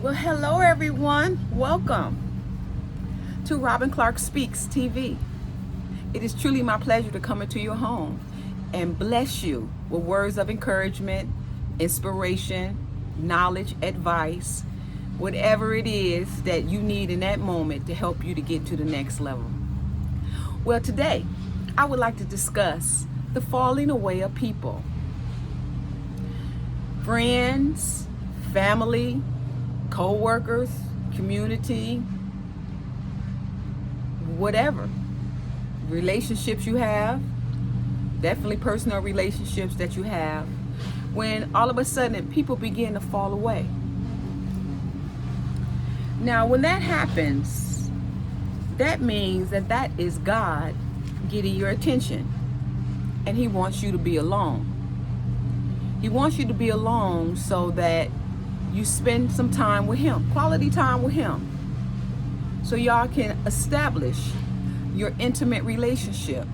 Well, hello everyone. Welcome to Robin Clark Speaks TV. It is truly my pleasure to come into your home and bless you with words of encouragement, inspiration, knowledge, advice, whatever it is that you need in that moment to help you to get to the next level. Well, today I would like to discuss the falling away of people. Friends, family, co-workers, community, whatever relationships you have, definitely personal relationships that you have, when all of a sudden people begin to fall away. Now, when that happens, that means that is God getting your attention, and He wants you to be alone. He wants you to be alone so that you spend some time with Him, quality time with Him, so y'all can establish your intimate relationship.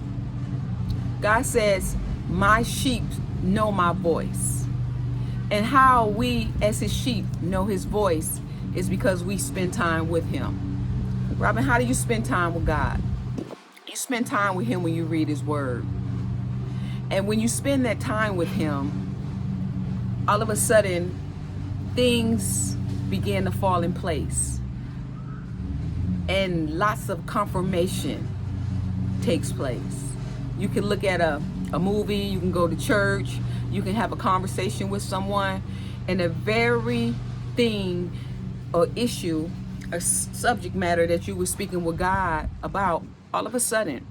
God says, my sheep know my voice. And how we as His sheep know His voice is because we spend time with Him. Robin, how do you spend time with God? You spend time with Him when you read His Word. And when you spend that time with Him, all of a sudden, things begin to fall in place. And lots of confirmation takes place. You can look at a movie, you can go to church, you can have a conversation with someone, and the very thing or issue or subject matter that you were speaking with God about, all of a sudden,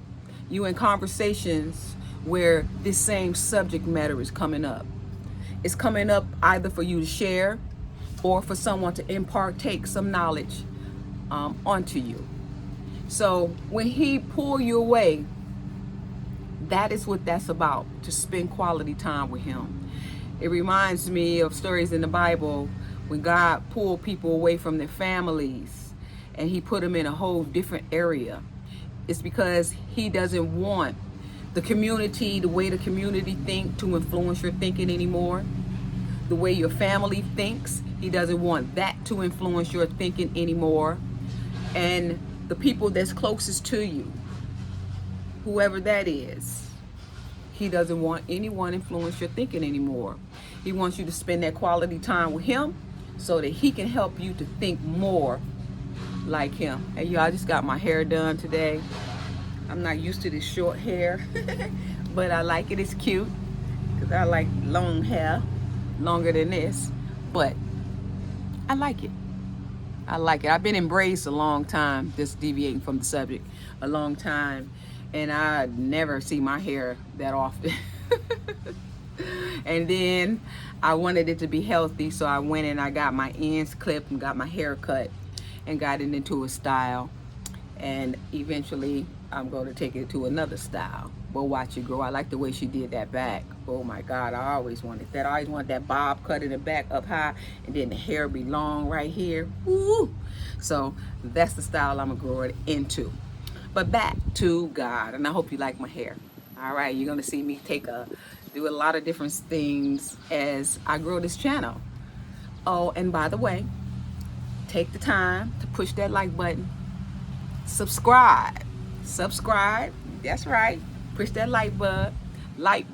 you in conversations where this same subject matter is coming up. It's coming up either for you to share or for someone to take some knowledge onto you. So when He pull you away, that is what that's about, to spend quality time with Him. It reminds me of stories in the Bible when God pulled people away from their families and He put them in a whole different area. It's because He doesn't want the community, the way the community think, to influence your thinking anymore. The way your family thinks, He doesn't want that to influence your thinking anymore. And the people that's closest to you, whoever that is, He doesn't want anyone influence your thinking anymore. He wants you to spend that quality time with Him so that He can help you to think more like Him. And y'all, I just got my hair done today. I'm not used to this short hair, but I like it. It's cute because I like long hair, longer than this, but I like it. I like it. I've been in braids a long time, just deviating from the subject, a long time, and I never see my hair that often. And then I wanted it to be healthy, so I went and I got my ends clipped and got my hair cut and got it into a style. And eventually I'm going to take it to another style. But watch it grow. I like the way she did that back. Oh my God, I always wanted that. I always wanted that bob cut in the back up high, and then the hair be long right here. Woo! So that's the style I'm going to grow it into. But back to God, and I hope you like my hair. All right, you're going to see me do a lot of different things as I grow this channel. Oh, and by the way, take the time to push that like button. Subscribe, that's right, push that like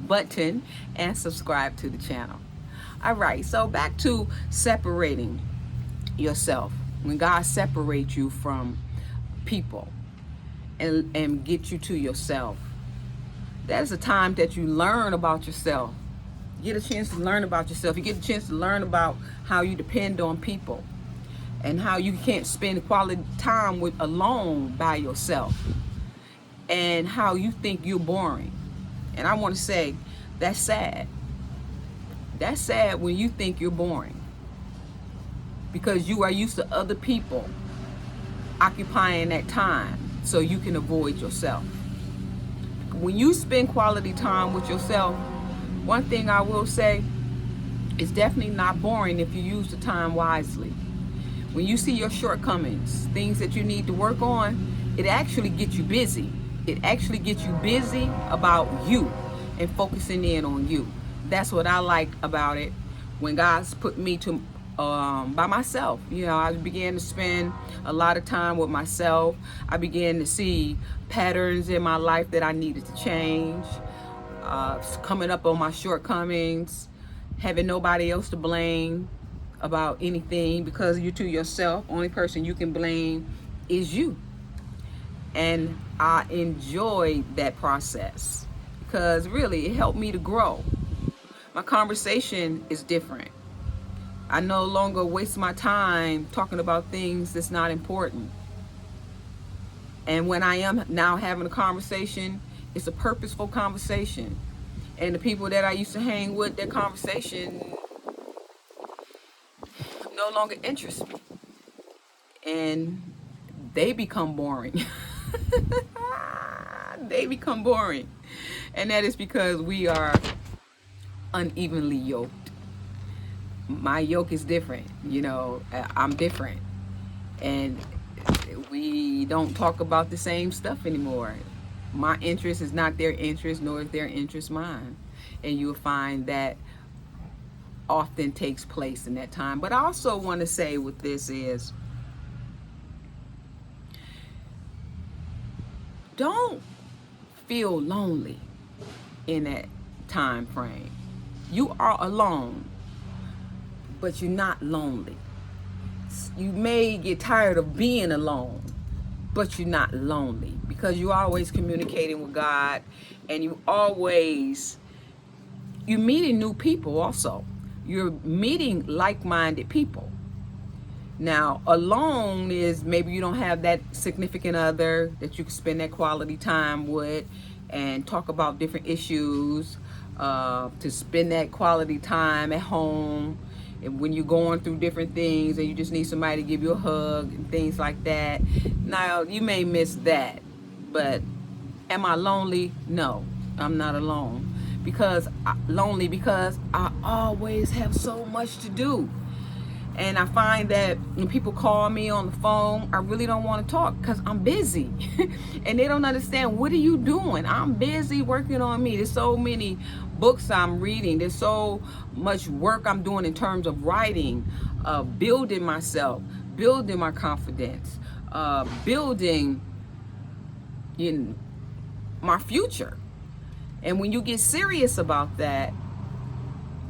button and subscribe to the channel. All right, so back to separating yourself. When God separates you from people and get you to yourself, that is a time that you learn about yourself. You get a chance to learn about yourself. You get a chance to learn about how you depend on people and how you can't spend quality time alone by yourself, and how you think you're boring. And I want to say, that's sad. That's sad when you think you're boring, because you are used to other people occupying that time so you can avoid yourself. When you spend quality time with yourself, one thing I will say, it's definitely not boring if you use the time wisely. When you see your shortcomings, things that you need to work on, it actually gets you busy. It actually gets you busy about you and focusing in on you. That's what I like about it. When God's put me by myself. I began to spend a lot of time with myself. I began to see patterns in my life that I needed to change, coming up on my shortcomings, having nobody else to blame about anything, because you to yourself, only person you can blame is you. And I enjoyed that process because really it helped me to grow. My conversation is different. I no longer waste my time talking about things that's not important. And when I am now having a conversation, it's a purposeful conversation. And the people that I used to hang with, their conversation no longer interests me. And they become boring. They become boring. And that is because we are unevenly yoked. My yoke is different. I'm different. And we don't talk about the same stuff anymore. My interest is not their interest, nor is their interest mine. And you'll find that often takes place in that time. But I also want to say with this is, don't feel lonely in that time frame. You are alone, but you're not lonely. You may get tired of being alone, but you're not lonely, because you're always communicating with God, and you're meeting new people also. You're meeting like-minded people. Now, alone is maybe you don't have that significant other that you can spend that quality time with and talk about different issues, to spend that quality time at home, and when you're going through different things and you just need somebody to give you a hug and things like that. Now, you may miss that, but am I lonely? No, I'm not alone. Because I always have so much to do. And I find that when people call me on the phone, I really don't want to talk because I'm busy. And they don't understand, what are you doing? I'm busy working on me. There's so many books I'm reading. There's so much work I'm doing in terms of writing, building myself, building my confidence, building my future. And when you get serious about that,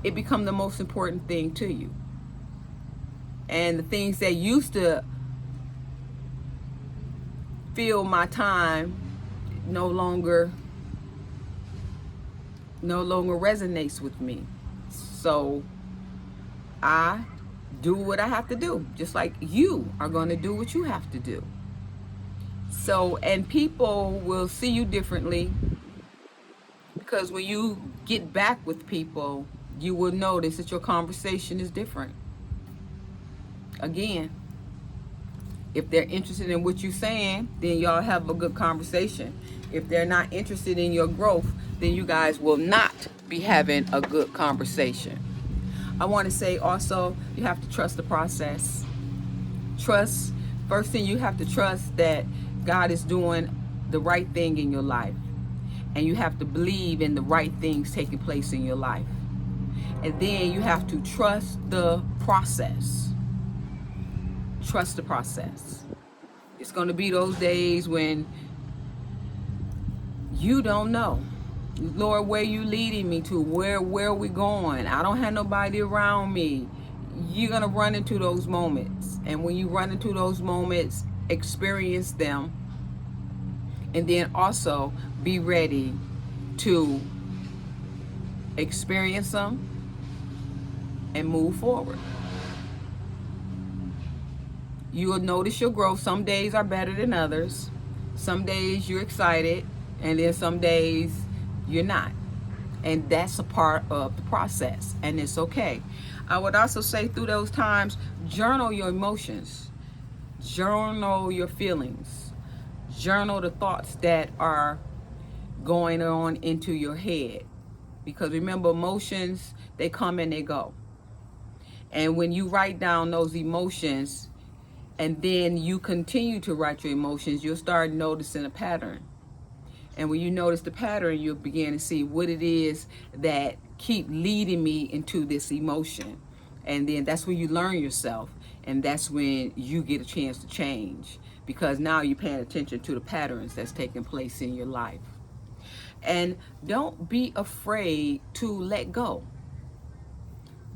it becomes the most important thing to you. And the things that used to fill my time no longer resonates with me. So I do what I have to do, just like you are going to do what you have to do. So, and people will see you differently, because when you get back with people, you will notice that your conversation is different. Again, if they're interested in what you're saying, then y'all have a good conversation. If they're not interested in your growth, then you guys will not be having a good conversation. I want to say also, you have to trust the process. First thing, you have to trust that God is doing the right thing in your life. And you have to believe in the right things taking place in your life. And then you have to trust the process. Trust the process. It's going to be those days when you don't know, Lord, where you leading me to? Where are we going? I don't have nobody around me. You're going to run into those moments. And when you run into those moments, experience them. And then also be ready to experience them and move forward. You will notice your growth. Some days are better than others. Some days you're excited, and then some days you're not. And that's a part of the process, and it's okay. I would also say, through those times, journal your emotions. Journal your feelings. Journal the thoughts that are going on into your head. Because remember, emotions, they come and they go. And when you write down those emotions, and then you continue to write your emotions, you'll start noticing a pattern. And when you notice the pattern, you'll begin to see what it is that keep leading me into this emotion. And then that's when you learn yourself, and that's when you get a chance to change, because now you're paying attention to the patterns that's taking place in your life. And don't be afraid to let go.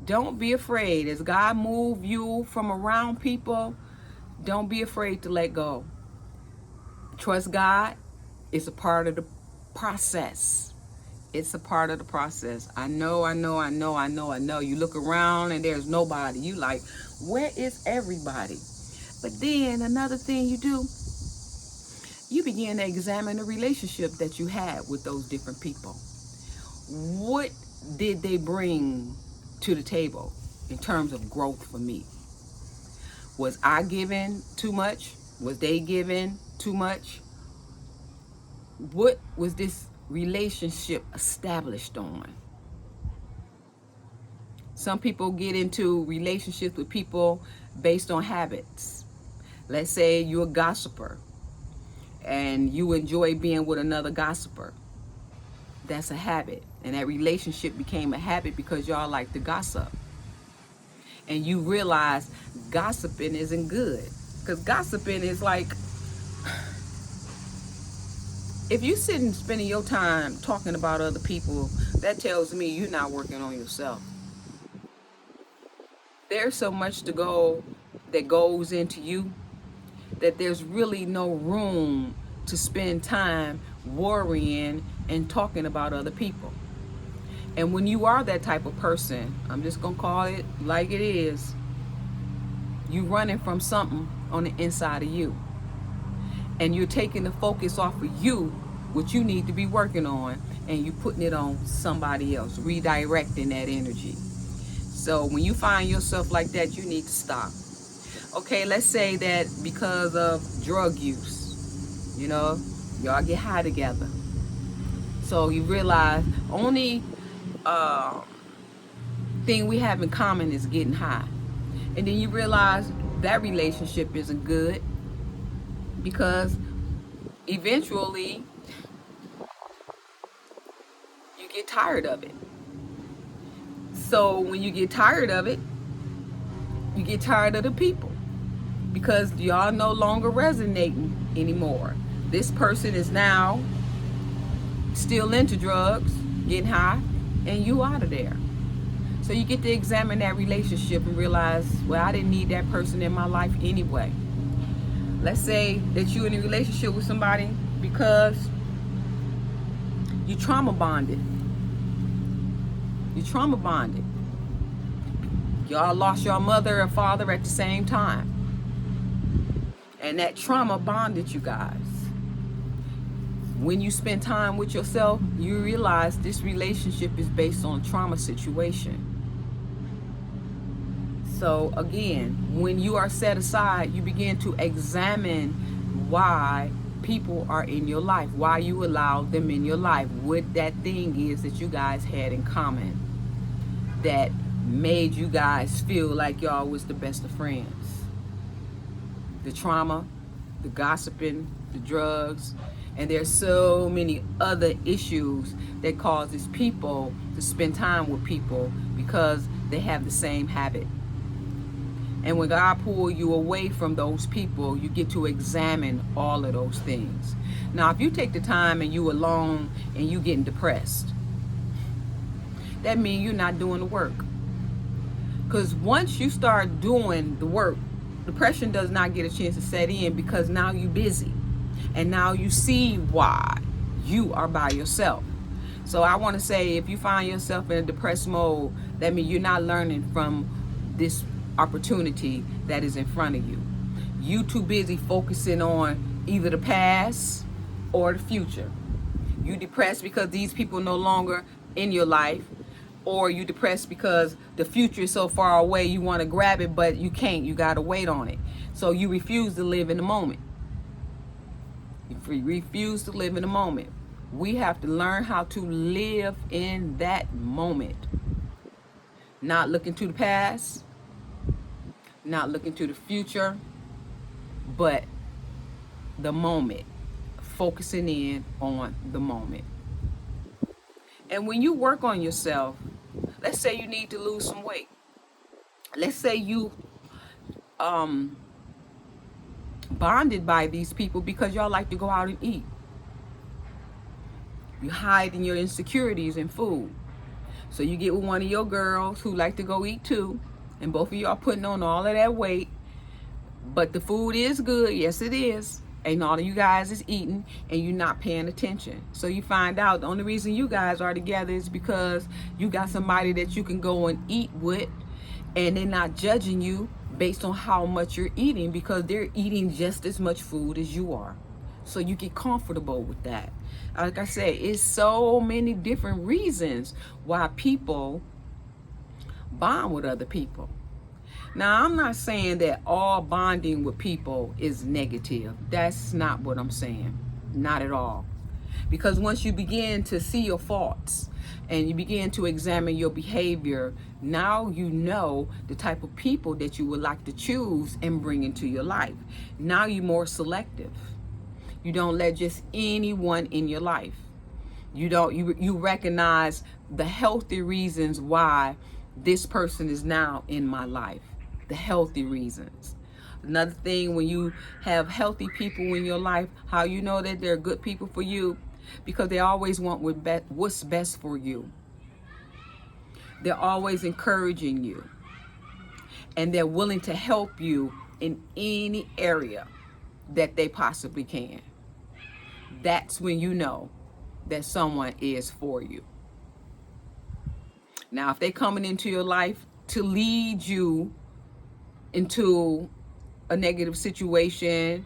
Don't be afraid. As God move you from around people, don't be afraid to let go. Trust God. It's a part of the process. It's a part of the process. I know. You look around and there's nobody. You like, where is everybody? But then another thing you do, you begin to examine the relationship that you had with those different people. What did they bring to the table in terms of growth for me? Was I giving too much? Was they giving too much? What was this relationship established on? Some people get into relationships with people based on habits. Let's say you're a gossiper and you enjoy being with another gossiper. That's a habit. And that relationship became a habit because y'all like to gossip. And you realize gossiping isn't good. Because gossiping is like, if you sitting spending your time talking about other people, that tells me you're not working on yourself. There's so much that goes into you that there's really no room to spend time worrying and talking about other people. And when you are that type of person, I'm just gonna call it like it is, you running from something on the inside of you. And you're taking the focus off of you, what you need to be working on, and you putting it on somebody else, redirecting that energy. So when you find yourself like that, you need to stop. Okay, let's say that because of drug use, y'all get high together. So you realize only thing we have in common is getting high. And then you realize that relationship isn't good, because eventually you get tired of it. So when you get tired of it, you get tired of the people, because y'all no longer resonating anymore. This person is now still into drugs, getting high, and you out of there. So you get to examine that relationship and realize, well, I didn't need that person in my life anyway. Let's say that you're in a relationship with somebody because you trauma bonded. You trauma bonded. Y'all lost your mother and father at the same time. And that trauma bonded you guys. When you spend time with yourself, you realize this relationship is based on a trauma situation. So again, when you are set aside, you begin to examine why people are in your life, why you allow them in your life, what that thing is that you guys had in common that made you guys feel like y'all was the best of friends. The trauma, the gossiping, the drugs, and there's so many other issues that causes people to spend time with people because they have the same habit. And when God pulls you away from those people, you get to examine all of those things. Now, if you take the time and you alone and you getting depressed, that means you're not doing the work. Because once you start doing the work, depression does not get a chance to set in, because now you're busy. And now you see why you are by yourself. So I want to say, if you find yourself in a depressed mode, that means you're not learning from this opportunity that is in front of you. You too busy focusing on either the past or the future. You depressed because these people no longer in your life, or you depressed because the future is so far away, you want to grab it, but you can't. You got to wait on it. So you refuse to live in the moment. You refuse to live in the moment. We have to learn how to live in that moment. Not looking to the past, not looking to the future, but the moment. Focusing in on the moment. And when you work on yourself, let's say you need to lose some weight. let's say you bonded by these people because y'all like to go out and eat. You hide in your insecurities in food. So you get with one of your girls who like to go eat too, and both of y'all putting on all of that weight, but the food is good. Yes, it is. And all of you guys is eating and you're not paying attention. So you find out the only reason you guys are together is because you got somebody that you can go and eat with, and they're not judging you based on how much you're eating, because they're eating just as much food as you are. So you get comfortable with that. Like I said, it's so many different reasons why people bond with other people. Now, I'm not saying that all bonding with people is negative. That's not what I'm saying. Not at all. Because once you begin to see your faults and you begin to examine your behavior, now you know the type of people that you would like to choose and bring into your life. Now you're more selective. You don't let just anyone in your life. You recognize the healthy reasons why this person is now in my life. The healthy reasons. Another thing, when you have healthy people in your life, how you know that they're good people for you? Because they always want what's best for you. They're always encouraging you. And they're willing to help you in any area that they possibly can. That's when you know that someone is for you. Now, if they're coming into your life to lead you into a negative situation,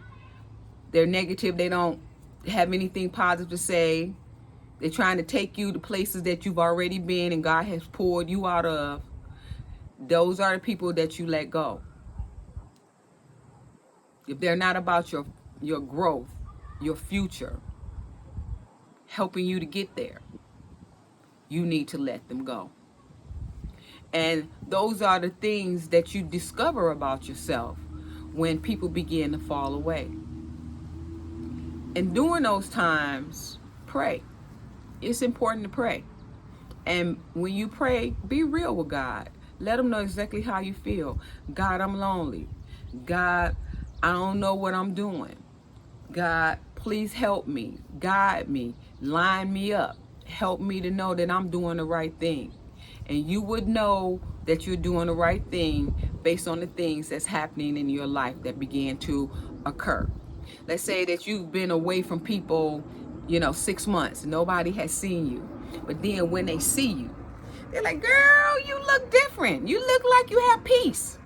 they're negative, they don't have anything positive to say, they're trying to take you to places that you've already been and God has poured you out of, those are the people that you let go. If they're not about your growth, your future, helping you to get there, you need to let them go. And those are the things that you discover about yourself when people begin to fall away. And during those times, pray. It's important to pray. And when you pray, be real with God. Let him know exactly how you feel. God, I'm lonely. God, I don't know what I'm doing. God, please help me. Guide me. Line me up. Help me to know that I'm doing the right thing. And you would know that you're doing the right thing based on the things that's happening in your life that began to occur. Let's say that you've been away from people, 6 months. Nobody has seen you. But then when they see you, they're like, girl, you look different. You look like you have peace.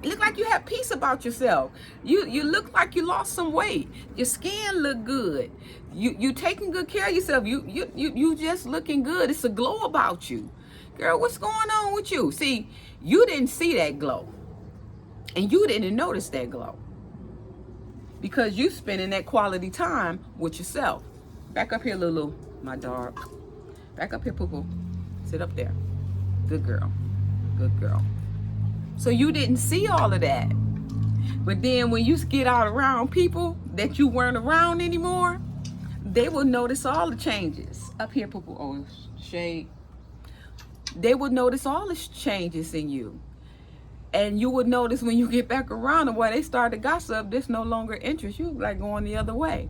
You look like you have peace about yourself. You look like you lost some weight. Your skin look good. You taking good care of yourself. You just looking good. It's a glow about you. Girl, what's going on with you? See, you didn't see that glow. And you didn't notice that glow. Because you spending that quality time with yourself. Back up here, Lulu, my dog. Back up here, Poo-Poo. Sit up there. Good girl. Good girl. So you didn't see all of that. But then when you get out around people that you weren't around anymore, they will notice all the changes. Up here, Poo-Poo. Oh, shade. They would notice all the changes in you. And you would notice when you get back around them, when they start to gossip, this no longer interests you, like going the other way.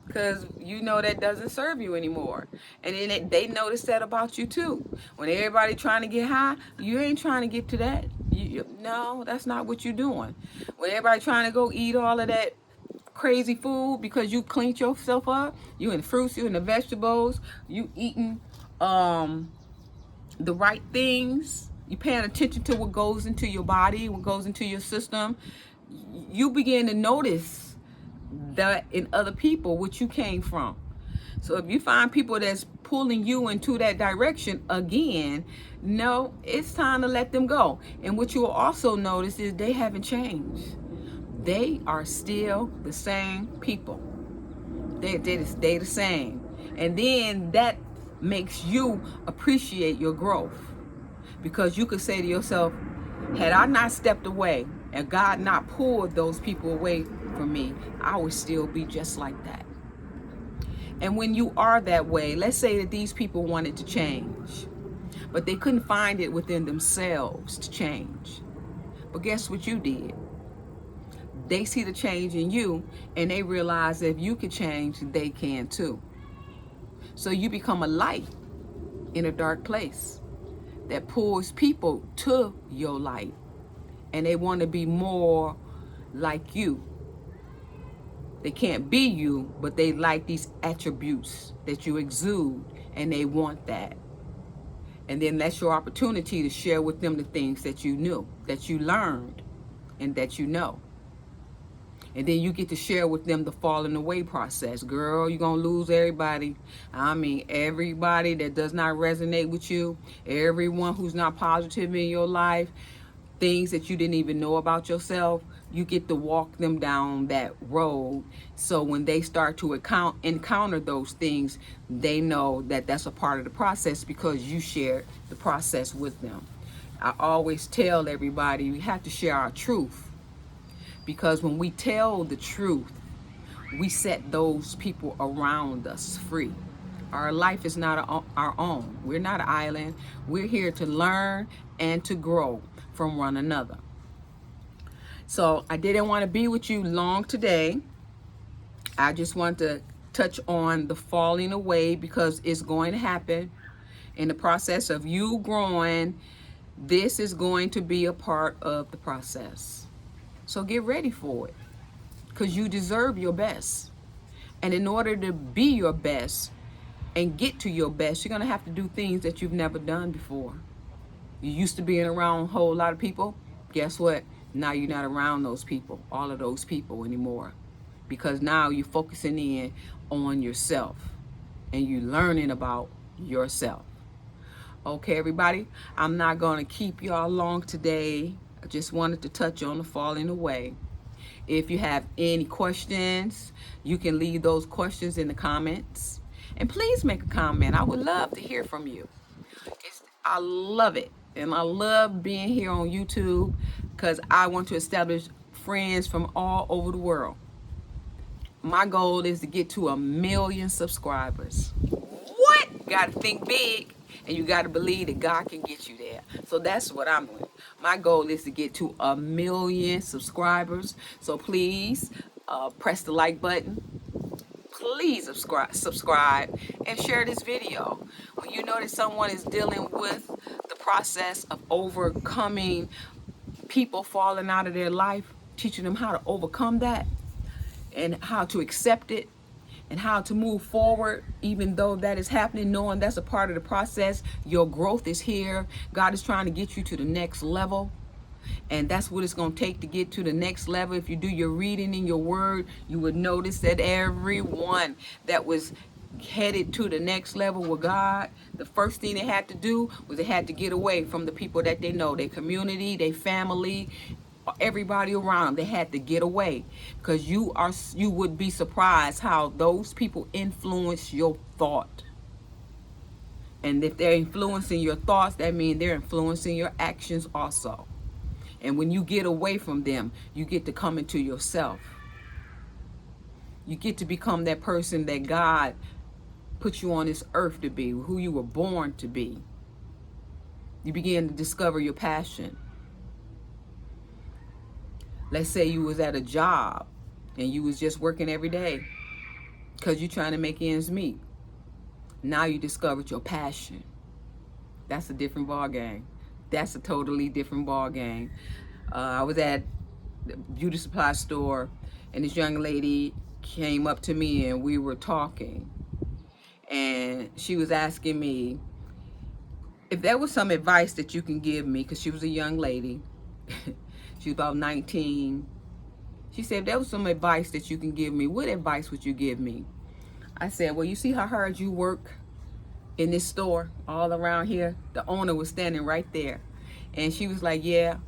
Because you know that doesn't serve you anymore. And then they notice that about you too. When everybody trying to get high, you ain't trying to get to that. No, that's not what you're doing. When everybody trying to go eat all of that crazy food because you cleaned yourself up, you in the fruits, you in the vegetables, you eating the right things, you paying attention to what goes into your body, what goes into your system, you begin to notice that in other people which you came from. So if you find people that's pulling you into that direction again, no, it's time to let them go. And what you will also notice is they haven't changed. They are still the same people. They stay the same. And then that makes you appreciate your growth, because you could say to yourself, had I not stepped away and God not pulled those people away from me, I would still be just like that. And when you are that way, let's say that these people wanted to change, but they couldn't find it within themselves to change. But guess what you did? They see the change in you, and they realize that if you can change, they can too. So you become a light in a dark place that pulls people to your light, and they want to be more like you. They can't be you, but they like these attributes that you exude, and they want that. And then that's your opportunity to share with them the things that you knew, that you learned, and that you know. And then you get to share with them the falling away process. Girl, you're going to lose everybody. I mean, everybody that does not resonate with you, everyone who's not positive in your life, things that you didn't even know about yourself, you get to walk them down that road. So when they start to encounter those things, they know that that's a part of the process because you shared the process with them. I always tell everybody, we have to share our truth. Because when we tell the truth, we set those people around us free. Our life is not our own. We're not an island. We're here to learn and to grow from one another. So I didn't want to be with you long today. I just want to touch on the falling away because it's going to happen. In the process of you growing, this is going to be a part of the process. So get ready for it because you deserve your best. And in order to be your best and get to your best, you're going to have to do things that you've never done before. You used to being around a whole lot of people. Guess what? Now you're not around those people, all of those people anymore. Because now you're focusing in on yourself and you're learning about yourself. Okay, everybody, I'm not going to keep y'all long today. I just wanted to touch on the falling away. If you have any questions, you can leave those questions in the comments. And please make a comment. I would love to hear from you. I love it. And I love being here on YouTube because I want to establish friends from all over the world. My goal is to get to 1 million subscribers. What? You got to think big. And you got to believe that God can get you there. So that's what I'm doing. My goal is to get to 1 million subscribers. So please press the like button. Please subscribe and share this video. When you know that someone is dealing with the process of overcoming people falling out of their life, teaching them how to overcome that and how to accept it, and how to move forward, even though that is happening, knowing that's a part of the process. Your growth is here. God is trying to get you to the next level. And that's what it's going to take to get to the next level. If you do your reading in your word, you would notice that everyone that was headed to the next level with God, the first thing they had to do was they had to get away from the people that they know, their community, their family, everybody around them. They had to get away because you would be surprised how those people influence your thought. And if they're influencing your thoughts, that means they're influencing your actions also. And when you get away from them, you get to come into yourself. You get to become that person that God put you on this earth to be, who you were born to be. You begin to discover your passion. Let's say you was at a job and you was just working every day because you're trying to make ends meet. Now you discovered your passion. That's a different ball game. That's a totally different ball game. I was at the beauty supply store and this young lady came up to me and we were talking. And she was asking me if there was some advice that you can give me, because she was a young lady. She was about 19. She said, if there was some advice that you can give me, what advice would you give me? I said, well, you see how hard you work in this store all around here? The owner was standing right there. And she was like, yeah.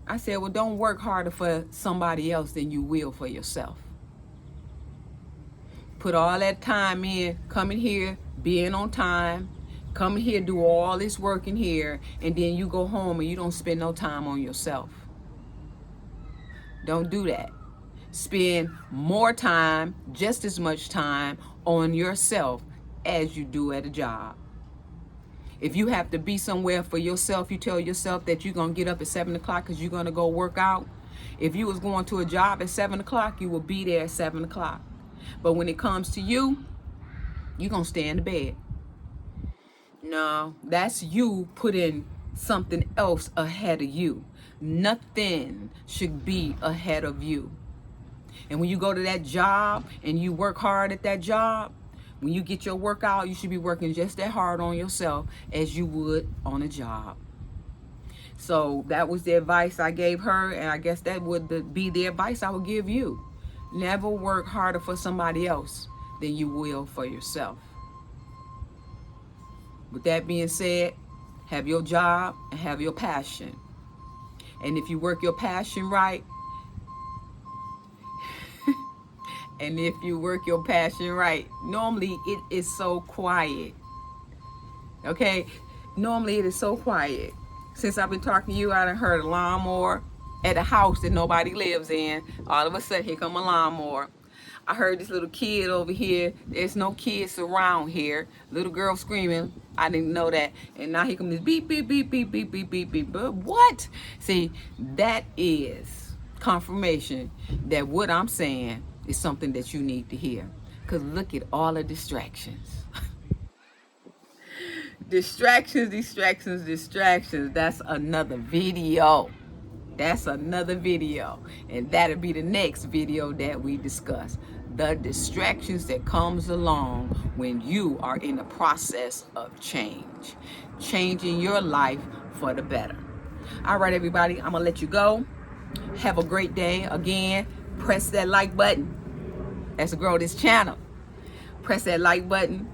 I said, well, don't work harder for somebody else than you will for yourself. Put all that time in, coming here, being on time, coming here, do all this work in here, and then you go home and you don't spend no time on yourself. Don't do that. Spend more time, just as much time on yourself as you do at a job. If you have to be somewhere for yourself, you tell yourself that you're going to get up at 7 o'clock because you're going to go work out. If you was going to a job at 7 o'clock, you will be there at 7 o'clock. But when it comes to you, you're going to stay in the bed. No, that's you putting something else ahead of you. Nothing should be ahead of you. And when you go to that job and you work hard at that job, when you get your workout, you should be working just that hard on yourself as you would on a job. So that was the advice I gave her, and I guess that would be the advice I would give you. Never work harder for somebody else than you will for yourself. With that being said, have your job and have your passion. And if you work your passion right, normally it is so quiet. Okay? Normally it is so quiet. Since I've been talking to you, I done heard a lawnmower at a house that nobody lives in. All of a sudden, here come a lawnmower. I heard this little kid over here. There's no kids around here. Little girl screaming. I didn't know that. And now here comes this beep, beep, beep, beep, beep, beep, beep, beep. But what? See, that is confirmation that what I'm saying is something that you need to hear. Because look at all the distractions. Distractions. That's another video. And that'll be the next video that we discuss. The distractions that comes along when you are in the process of change. Changing your life for the better. All right, everybody, I'm going to let you go. Have a great day. Again, press that like button. Let's grow this channel. Press that like button.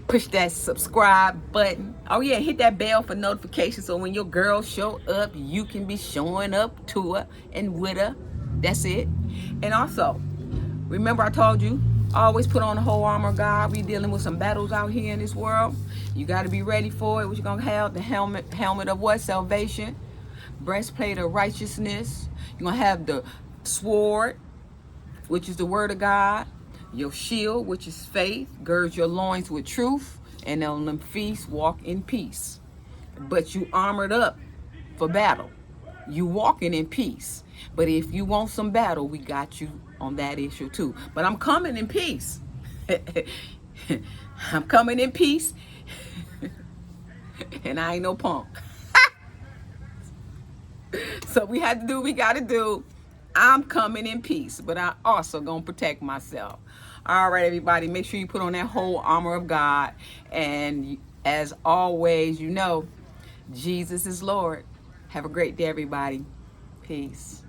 Push that subscribe button. Oh yeah, hit that bell for notifications so when your girl show up, you can be showing up to her and with her. That's it. And also, remember I told you, always put on the whole armor of God. We dealing with some battles out here in this world. You got to be ready for it. What you gonna have? The helmet of what? Salvation. Breastplate of righteousness. You're gonna have the sword, which is the word of God. Your shield, which is faith, girds your loins with truth, and on them feast walk in peace. But you armored up for battle. You walking in peace. But if you want some battle, we got you on that issue too. But I'm coming in peace. I'm coming in peace. And I ain't no punk. So we had to do what we got to do. I'm coming in peace, but I also gonna protect myself. All right, everybody, make sure you put on that whole armor of God. And as always, you know, Jesus is Lord. Have a great day, everybody. Peace.